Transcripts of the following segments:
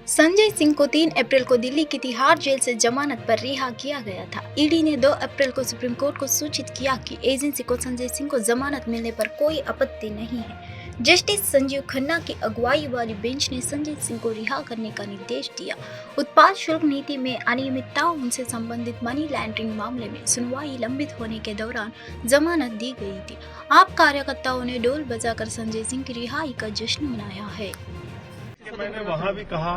संजय सिंह को 3 अप्रैल को दिल्ली की तिहाड़ जेल से जमानत पर रिहा किया गया था। ईडी ने 2 अप्रैल को सुप्रीम कोर्ट को सूचित किया कि एजेंसी को संजय सिंह को जमानत मिलने पर कोई आपत्ति नहीं है। जस्टिस संजीव खन्ना की अगुवाई वाली बेंच ने संजय सिंह को रिहा करने का निर्देश दिया। उत्पाद शुल्क नीति में अनियमितताओं से संबंधित मनी लॉन्ड्रिंग मामले में सुनवाई लंबित होने के दौरान जमानत दी गई थी। आप कार्यकर्ताओं ने ढोल बजाकर संजय सिंह की रिहाई का जश्न मनाया है। मैंने वहाँ भी कहा,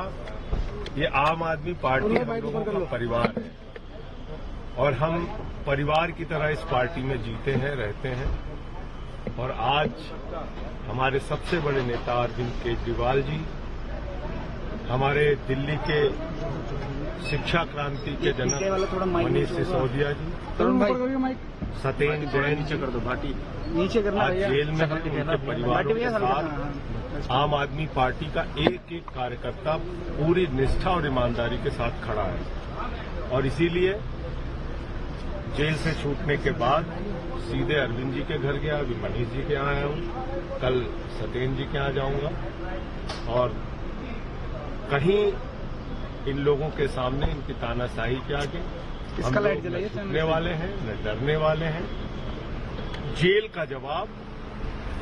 ये आम आदमी पार्टी हम लोगों का परिवार है और हम परिवार की तरह इस पार्टी में जीते हैं, रहते हैं। और आज हमारे सबसे बड़े नेता अरविंद केजरीवाल जी, हमारे दिल्ली के शिक्षा क्रांति के जनक मनीष सिसोदिया जी, सत्येंद्र जैन आज जेल में हैं। उनके परिवारों के साथ आम आदमी पार्टी का एक एक कार्यकर्ता पूरी निष्ठा और ईमानदारी के साथ खड़ा है और इसीलिए जेल से छूटने के बाद सीधे अरविंद जी के घर गया, अभी मनीष जी के यहाँ आया हूँ, कल सत्येंद्र जी के यहाँ जाऊंगा। और कहीं इन लोगों के सामने, इनकी तानाशाही के आगे हम लोग न झुकने वाले हैं, न डरने वाले हैं। जेल का जवाब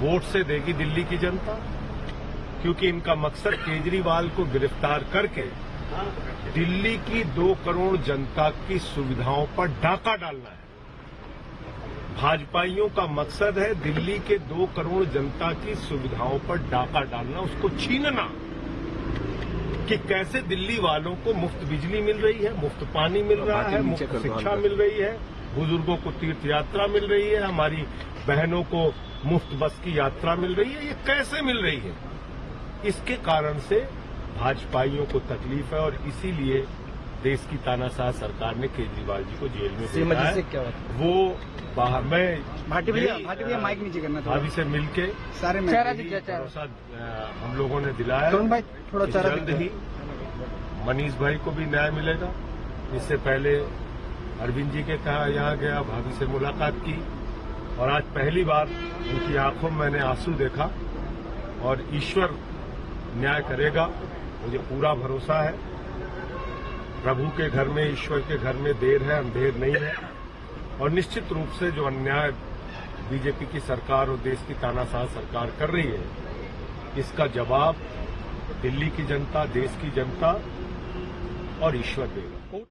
वोट से देगी दिल्ली की जनता, क्योंकि इनका मकसद केजरीवाल को गिरफ्तार करके दिल्ली की 2 करोड़ जनता की सुविधाओं पर डाका डालना है। भाजपाइयों का मकसद है दिल्ली के 2 करोड़ जनता की सुविधाओं पर डाका डालना, उसको छीनना। कि कैसे दिल्ली वालों को मुफ्त बिजली मिल रही है, मुफ्त पानी मिल रहा है, मुफ्त शिक्षा मिल रही है, बुजुर्गों को तीर्थ यात्रा मिल रही है, हमारी बहनों को मुफ्त बस की यात्रा मिल रही है, ये कैसे मिल रही है। इसके कारण से भाजपाइयों को तकलीफ है और इसीलिए देश की तानाशाह सरकार ने केजरीवाल जी को जेल में भेजा है। वो बाहर में भाटी भैया माइक नीचे करना, भाभी से मिलके सारे भरोसा हम लोगों ने दिलाया है कि जल्द ही मनीष भाई को भी न्याय मिलेगा। इससे पहले अरविंद जी के कहा यहाँ गया, भाभी से मुलाकात की और आज पहली बार उनकी आंखों में मैंने आंसू देखा और ईश्वर न्याय करेगा, मुझे पूरा भरोसा है। प्रभु के घर में, ईश्वर के घर में देर है, अंधेर नहीं है। और निश्चित रूप से जो अन्याय बीजेपी की सरकार और देश की तानाशाह सरकार कर रही है, इसका जवाब दिल्ली की जनता, देश की जनता और ईश्वर देगा।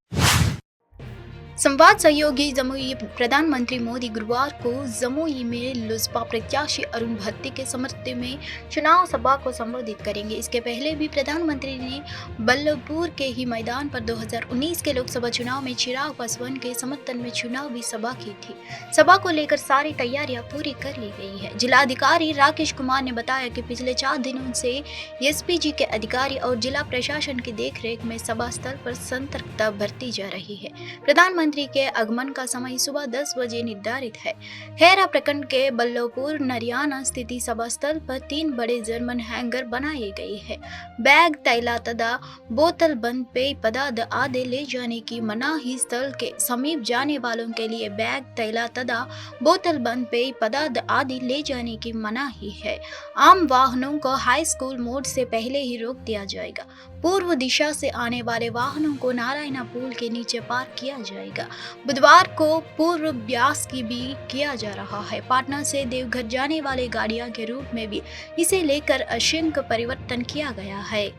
संवाद सहयोगी जमुई प्रधानमंत्री मोदी गुरुवार को जमुई में लोजपा प्रत्याशी अरुण भट्टी के समर्थन में चुनाव सभा को संबोधित करेंगे। इसके पहले भी प्रधानमंत्री ने बल्लभपुर के ही मैदान पर 2019 के लोकसभा चुनाव में चिराग पासवान के समर्थन में चुनावी सभा की थी। सभा को लेकर सारी तैयारियां पूरी कर ली गई है। जिलाधिकारी राकेश कुमार ने बताया कि पिछले 4 दिनों से एसपीजी के अधिकारी और जिला प्रशासन की देखरेख में सभा स्थल पर सतर्कता बरती जा रही है। प्रधानमंत्री के आगमन का समय सुबह 10 बजे निर्धारित है। हेरा प्रखंड के बल्लभपुर नरियाना स्थित सभा स्थल पर 3 बड़े जर्मन हैंगर बनाए गए हैं। बैग, तैला तथा बोतल बंद पेय पदार्थ आदि ले जाने की मनाही। स्थल के समीप जाने वालों के लिए बैग, तैला तथा बोतल बंद पेय पदार्थ आदि ले जाने की मनाही है। आम वाहनों को हाई स्कूल मोड़ से पहले ही रोक दिया जाएगा। पूर्व दिशा से आने वाले वाहनों को नारायणा पुल के नीचे पार्क किया जाएगा। बुधवार को पूर्व ब्यास की भी किया जा रहा है। पाटना से देवघर जाने वाले गाड़ियां के रूट में भी इसे लेकर असंख्य परिवर्तन किया गया है।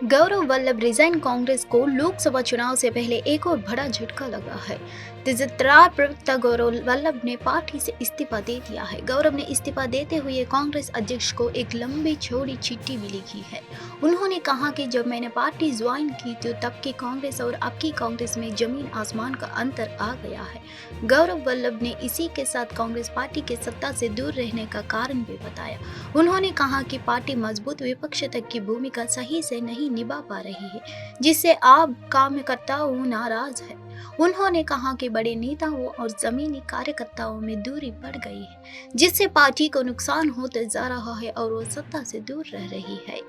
गौरव वल्लभ रिजाइन। कांग्रेस को लोकसभा चुनाव से पहले एक और बड़ा झटका लगा है। तेजतर्रार प्रवक्ता गौरव वल्लभ ने पार्टी से इस्तीफा दे दिया है। गौरव ने इस्तीफा देते हुए कांग्रेस अध्यक्ष को एक लंबी चौड़ी चिट्ठी भी लिखी है। उन्होंने कहा कि जब मैंने पार्टी ज्वाइन की तो तब की कांग्रेस और अब की कांग्रेस में जमीन आसमान का अंतर आ गया है। गौरव वल्लभ ने इसी के साथ कांग्रेस पार्टी के सत्ता से दूर रहने का कारण भी बताया। उन्होंने कहा कि पार्टी मजबूत विपक्ष तक की भूमिका सही से नहीं निभा पा रही है, जिससे आप कार्यकर्ताओं नाराज है। उन्होंने कहा कि बड़े नेताओं और जमीनी कार्यकर्ताओं में दूरी बढ़ गई है, जिससे पार्टी को नुकसान होते जा रहा है और वो सत्ता से दूर रह रही है।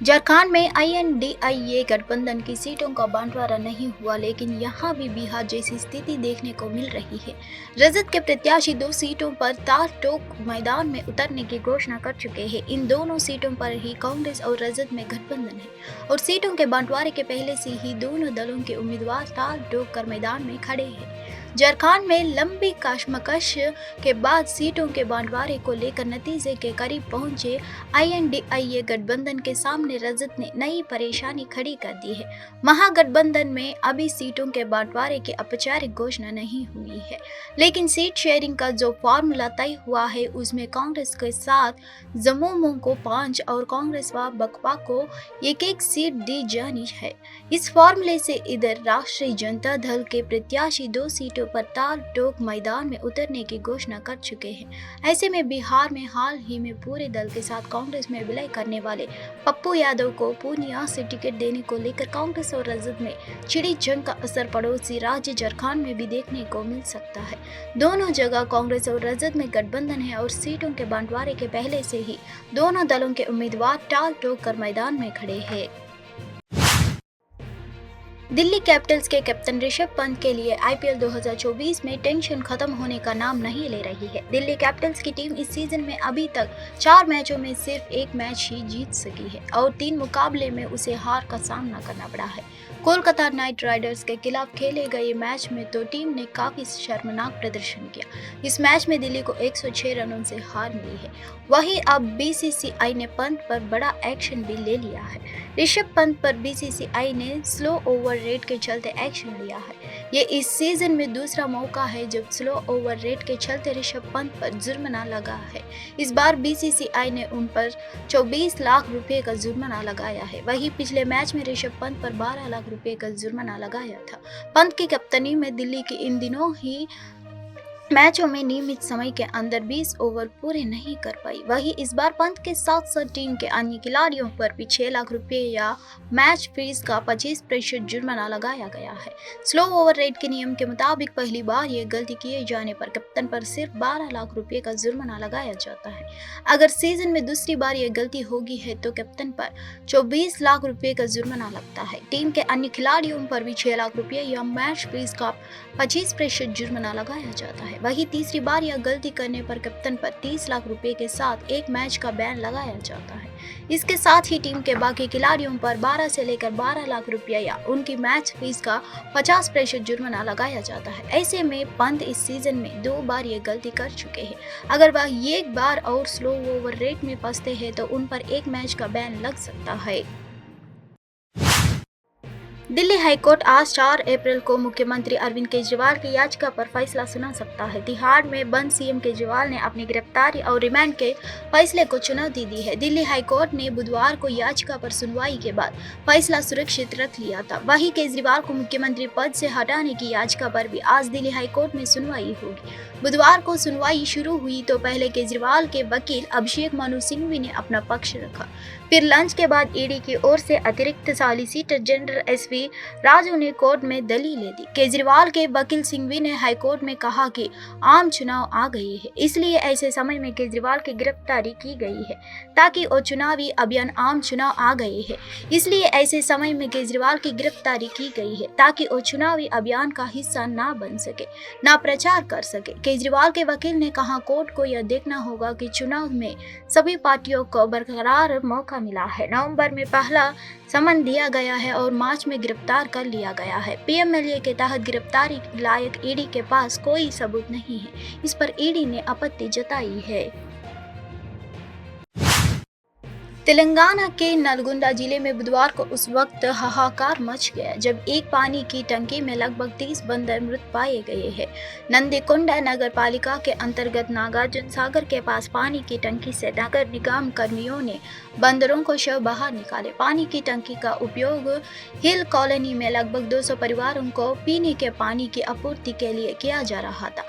झारखंड में INDIA गठबंधन की सीटों का बंटवारा नहीं हुआ, लेकिन यहां भी बिहार जैसी स्थिति देखने को मिल रही है। रजत के प्रत्याशी 2 सीटों पर ताल ठोक मैदान में उतरने की घोषणा कर चुके हैं। इन दोनों सीटों पर ही कांग्रेस और रजत में गठबंधन है और सीटों के बंटवारे के पहले से ही दोनों दलों के उम्मीदवार ताल ठोक कर मैदान में खड़े हैं। झारखंड में लंबी कशमकश के बाद सीटों के बंटवारे को लेकर नतीजे के करीब पहुंचे INDIA गठबंधन के सामने रजत ने नई परेशानी खड़ी कर दी है। महागठबंधन में अभी सीटों के बंटवारे की औपचारिक घोषणा नहीं हुई है, लेकिन सीट शेयरिंग का जो फॉर्मूला तय हुआ है उसमें कांग्रेस के साथ जमोमो को 5 और कांग्रेस व बसपा को एक सीट दी जानी है। इस फॉर्मूले से इधर राष्ट्रीय जनता दल के प्रत्याशी 2 सीटों पर ताल ठोक मैदान में उतरने की घोषणा कर चुके हैं। ऐसे में बिहार में हाल ही में पूरे दल के साथ कांग्रेस में विलय करने वाले पप्पू यादव को पूर्णिया से टिकट देने को लेकर कांग्रेस और रजत में छिड़ी जंग का असर पड़ोसी राज्य झारखंड में भी देखने को मिल सकता है। दोनों जगह कांग्रेस और रजत में गठबंधन है और सीटों के बंटवारे के पहले से ही दोनों दलों के उम्मीदवार टाल ठोक कर मैदान में खड़े हैं। दिल्ली कैपिटल्स के कैप्टन ऋषभ पंत के लिए IPL 2024 में टेंशन खत्म होने का नाम नहीं ले रही है। दिल्ली कैपिटल्स की टीम इस सीजन में अभी तक 4 मैचों में सिर्फ 1 मैच ही जीत सकी है और 3 मुकाबले में उसे हार का सामना करना पड़ा है। कोलकाता नाइट राइडर्स के खिलाफ खेले गए मैच में तो टीम ने काफी शर्मनाक प्रदर्शन किया। इस मैच में दिल्ली को 106 रनों से हार मिली है। वहीं अब BCCI ने पंत पर बड़ा एक्शन भी ले लिया है। ऋषभ पंत पर BCCI ने स्लो ओवर रेट के चलते एक्शन लिया है। ये इस सीजन में दूसरा मौका है जब स्लो ओवर रेट के चलते ऋषभ पंत पर जुर्माना लगा है। इस बार BCCI ने उन पर 24 लाख रुपए का जुर्माना लगाया है। वहीं पिछले मैच में ऋषभ पंत पर 12 लाख रुपए का जुर्माना लगाया था। पंत की कप्तानी में दिल्ली की इन दिनों ही मैचों में नियमित समय के अंदर 20 ओवर पूरे नहीं कर पाई। वहीं इस बार पंत के साथ साथ टीम के अन्य खिलाड़ियों पर भी 6 लाख रुपए या मैच फीस का 25% जुर्माना लगाया गया है। स्लो ओवर रेट के नियम के मुताबिक पहली बार ये गलती किए जाने पर कप्तान पर सिर्फ 12 लाख रुपए का जुर्माना लगाया जाता है। अगर सीजन में दूसरी बार ये गलती होगी है तो कप्तान पर 24 लाख रुपए का जुर्माना लगता है। टीम के अन्य खिलाड़ियों पर भी 6 लाख रुपए या मैच फीस का 25% जुर्माना लगाया जाता है। वहीं तीसरी बार यह गलती करने पर कप्तान पर 30 लाख रुपए के साथ 1 मैच का बैन लगाया जाता है। इसके साथ ही टीम के बाकी खिलाड़ियों पर 12 से लेकर 12 लाख रुपया या उनकी मैच फीस का 50% जुर्माना लगाया जाता है। ऐसे में पंत इस सीजन में 2 बार ये गलती कर चुके हैं। अगर वह एक बार और स्लो ओवर रेट में फंसते हैं तो उन पर 1 मैच का बैन लग सकता है। दिल्ली हाईकोर्ट आज 4 अप्रैल को मुख्यमंत्री अरविंद केजरीवाल की याचिका पर फैसला सुना सकता है। तिहाड़ में बंद CM केजरीवाल ने अपनी गिरफ्तारी और रिमांड के फैसले को चुनौती दी है। दिल्ली हाईकोर्ट ने बुधवार को याचिका पर सुनवाई के बाद फैसला सुरक्षित रख लिया था। वहीं केजरीवाल को मुख्यमंत्री पद से हटाने की याचिका पर भी आज दिल्ली हाईकोर्ट में सुनवाई होगी। बुधवार को सुनवाई शुरू हुई तो पहले केजरीवाल के वकील अभिषेक मनु सिंघवी ने अपना पक्ष रखा। फिर लंच के बाद ED की ओर से अतिरिक्त सॉलिसिटर जनरल SV राजू ने कोर्ट में दलीलें दी। केजरीवाल के वकील सिंघवी ने हाईकोर्ट में कहा कि आम चुनाव आ गए हैं, इसलिए ऐसे समय में केजरीवाल की गिरफ्तारी की गई है ताकि वो चुनावी अभियान आम चुनाव आ गए हैं, इसलिए ऐसे समय में केजरीवाल की गिरफ्तारी की गई है ताकि वो चुनावी अभियान का हिस्सा ना बन सके, ना प्रचार कर सके। केजरीवाल के वकील ने कहा कोर्ट को यह देखना होगा कि चुनाव में सभी पार्टियों को बरकरार मौका मिला है। नवंबर में पहला समन दिया गया है और मार्च में गिरफ्तार कर लिया गया है। PMLA के तहत गिरफ्तारी लायक ED के पास कोई सबूत नहीं है। इस पर ED ने आपत्ति जताई है। तेलंगाना के नलगोंडा जिले में बुधवार को उस वक्त हाहाकार मच गया जब एक पानी की टंकी में लगभग 30 बंदर मृत पाए गए हैं। नंदीकोंडा नगर पालिका के अंतर्गत नागार्जुन सागर के पास पानी की टंकी से नगर निगम कर्मियों ने बंदरों को शव बाहर निकाले। पानी की टंकी का उपयोग हिल कॉलोनी में लगभग 200 परिवारों को पीने के पानी की आपूर्ति के लिए किया जा रहा था।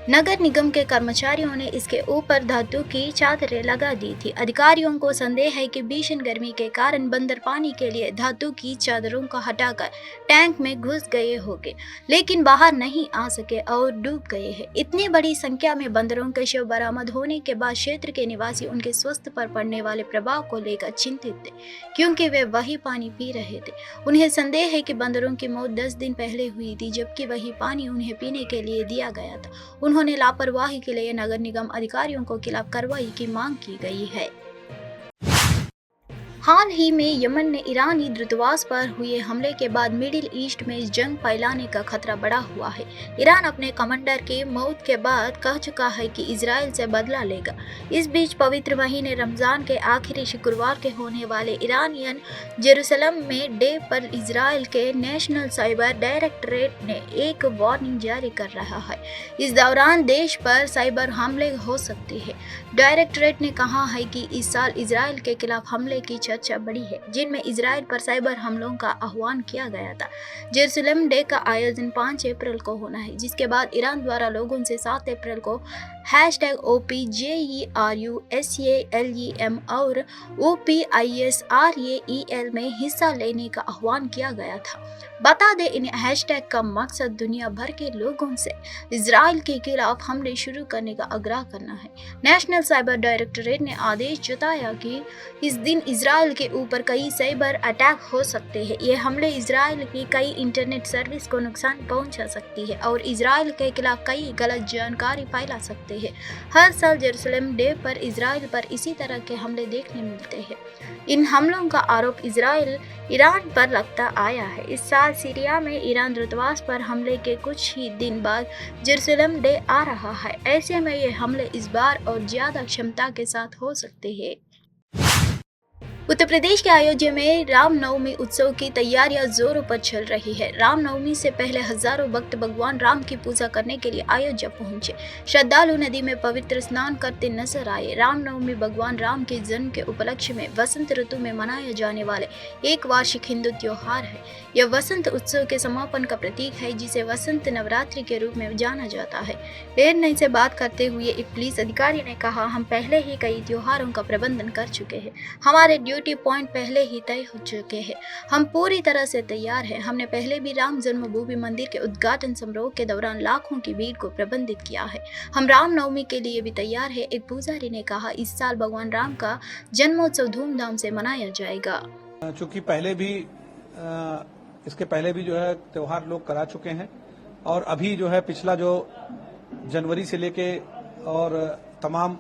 नगर निगम के कर्मचारियों ने इसके ऊपर धातु की चादरें लगा दी थी। अधिकारियों को संदेह है कि भीषण गर्मी के कारण बंदर पानी के लिए धातु की चादरों को हटाकर टैंक में घुस गए होंगे, लेकिन बाहर नहीं आ सके और डूब गए हैं। इतनी बड़ी संख्या में बंदरों के शव बरामद होने के बाद क्षेत्र के निवासी उनके स्वास्थ्य पर पड़ने वाले प्रभाव को लेकर चिंतित थे, क्योंकि वे वही पानी पी रहे थे। उन्हें संदेह है कि बंदरों की मौत 10 दिन पहले हुई थी, जबकि वही पानी उन्हें पीने के लिए दिया गया था। उन्होंने लापरवाही के लिए नगर निगम अधिकारियों को खिलाफ कार्रवाई की मांग की गई है। हाल ही में यमन ने ईरानी दूतावास पर हुए हमले के बाद मिडिल ईस्ट में जंग फैलाने का खतरा बढ़ा हुआ है। ईरान अपने कमांडर की मौत के बाद कह चुका है कि इजराइल से बदला लेगा। इस बीच पवित्र महीने रमजान के आखिरी शुक्रवार के होने वाले ईरानियन जेरूसलम में डे पर इजराइल के नेशनल साइबर डायरेक्टरेट ने एक वार्निंग जारी कर रहा है। इस दौरान देश पर साइबर हमले हो सकते हैं। डायरेक्टरेट ने कहा है कि इस साल इजराइल के खिलाफ हमले की चर्चा बढ़ी है, जिनमें इजराइल पर साइबर हमलों का आह्वान किया गया था। जेरूसलम डे का आयोजन 5 अप्रैल को होना है, जिसके बाद ईरान द्वारा लोगों से 7 अप्रैल को #OPJERUSALEM और OPISRAEL में हिस्सा लेने का आह्वान किया गया था। बता दें, इन हैशटैग का मकसद दुनिया भर के लोगों से इजराइल के खिलाफ हमले शुरू करने का आग्रह करना है। नेशनल साइबर डायरेक्टरेट ने आदेश जताया कि इस दिन इजराइल के ऊपर कई साइबर अटैक हो सकते हैं। ये हमले इजराइल की कई इंटरनेट सर्विस को नुकसान पहुंचा सकती है और इजराइल के खिलाफ कई गलत जानकारी फैला सकते हैं। हर साल जेरूसलम डे पर इजराइल पर इसी तरह के हमले देखने मिलते हैं। इन हमलों का आरोप ईरान पर लगता आया है। इस साल सीरिया में ईरान दूतावास पर हमले के कुछ ही दिन बाद जेरूसलम डे आ रहा है। ऐसे में ये हमले इस बार और ज्यादा क्षमता के साथ हो सकते हैं। उत्तर प्रदेश के अयोध्या में रामनवमी उत्सव की तैयारियां जोरों पर चल रही है। रामनवमी से पहले हजारों भक्त भगवान राम की पूजा करने के लिए अयोध्या पहुंचे। श्रद्धालु नदी में पवित्र स्नान करते नजर आए। रामनवमी भगवान राम के जन्म के उपलक्ष्य में वसंत ऋतु में मनाए जाने वाले एक वार्षिक हिंदू त्योहार है। यह वसंत उत्सव के समापन का प्रतीक है, जिसे वसंत नवरात्रि के रूप में जाना जाता है। देर नहीं से बात करते हुए एक पुलिस अधिकारी ने कहा, हम पहले ही कई त्योहारों का प्रबंधन कर चुके हैं। हमारे ड्यूटी पॉइंट पहले ही तय हो चुके हैं। हम पूरी तरह से तैयार हैं। हमने पहले भी राम जन्मभूमि मंदिर के उद्घाटन समारोह के दौरान लाखों की भीड़ को प्रबंधित किया है। हम रामनवमी के लिए भी तैयार है। एक पुजारी ने कहा, इस साल भगवान राम का जन्मोत्सव धूमधाम से मनाया जाएगा। चूंकि इसके पहले भी जो है त्योहार लोग करा चुके हैं और अभी जो है पिछला जो जनवरी से लेके और तमाम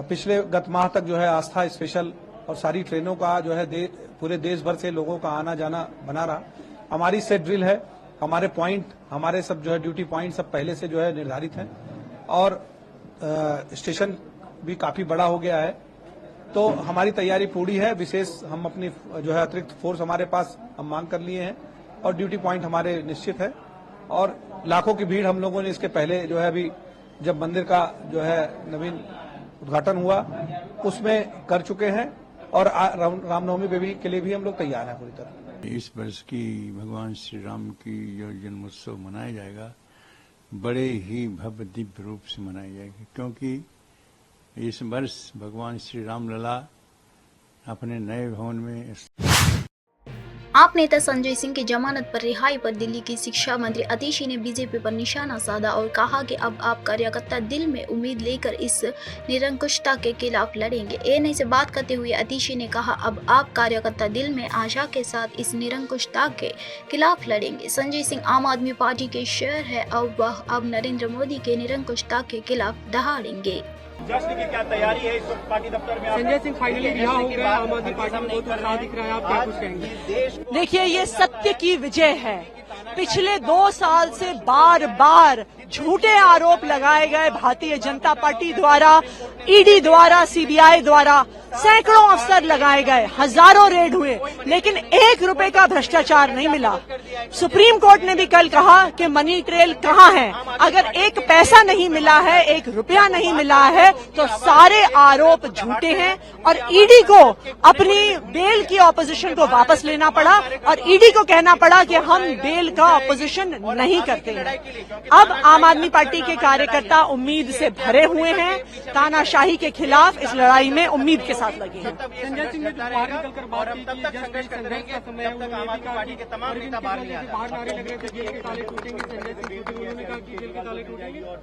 पिछले गत माह तक जो है आस्था स्पेशल और सारी ट्रेनों का जो है पूरे देश भर से लोगों का आना जाना बना रहा। हमारी सेट ड्रिल है, हमारे पॉइंट, हमारे सब जो है ड्यूटी पॉइंट सब पहले से जो है निर्धारित हैं और स्टेशन भी काफी बड़ा हो गया है, तो हमारी तैयारी पूरी है। विशेष हम अपनी जो है अतिरिक्त फोर्स हमारे पास हम मांग कर लिए हैं और ड्यूटी पॉइंट हमारे निश्चित है और लाखों की भीड़ हम लोगों ने इसके पहले जो है अभी जब मंदिर का जो है नवीन उद्घाटन हुआ उसमें कर चुके हैं और रामनवमी के लिए भी हम लोग तैयार हैं पूरी तरह। इस वर्ष की भगवान श्री राम की जो जन्मोत्सव मनाया जाएगा बड़े ही भव्य दिव्य रूप से मनाई जाएगी, क्योंकि इस वर्ष भगवान श्री रामलला अपने नए भवन में। आप नेता संजय सिंह की जमानत पर रिहाई पर दिल्ली की शिक्षा मंत्री अतिशी ने बीजेपी पर निशाना साधा और कहा कि अब आप कार्यकर्ता दिल में उम्मीद लेकर इस निरंकुशता के खिलाफ लड़ेंगे। एएनआई से बात करते हुए अतिशी ने कहा, अब आप कार्यकर्ता दिल में आशा के साथ इस निरंकुशता के खिलाफ लड़ेंगे। संजय सिंह आम आदमी पार्टी के शेयर है और वह अब नरेंद्र मोदी के निरंकुशता के खिलाफ दहाड़ेंगे। जश्न की क्या तैयारी है इस वक्त पार्टी दफ्तर में? संजय सिंह फाइनली रिहा हो गए, आम आदमी पार्टी में बहुत उत्साह दिख रहा है, आप क्या कुछ कहेंगे? देखिए, ये सत्य की विजय है। पिछले 2 साल से बार बार झूठे आरोप लगाए गए भारतीय जनता पार्टी द्वारा, ईडी द्वारा, सीबीआई द्वारा, सैकड़ों अफसर लगाए गए, हजारों रेड हुए, लेकिन 1 रुपए का भ्रष्टाचार नहीं मिला। सुप्रीम कोर्ट ने भी कल कहा कि मनी ट्रेल कहां है। अगर 1 पैसा नहीं मिला है, 1 रुपया नहीं मिला है, तो सारे आरोप झूठे हैं और ईडी को अपनी बेल की ऑपोजिशन को वापस लेना पड़ा और ईडी को कहना पड़ा कि हम बेल का ऑपोजिशन नहीं करते हैं। अब आम आदमी पार्टी के कार्यकर्ता उम्मीद से भरे हुए हैं, तानाशाही के खिलाफ इस लड़ाई में उम्मीद के साथ लगे हैं। संजय सिंह ने बाहर निकलकर बात की कि जब संघर्ष का समय है, उन्होंने भी कहा कि बाहर नारे लग रहे थे, जेल के ताले टूटेंगे, संजय सिंह उन्होंने कहा कि जेल के ताले टूटेंगे और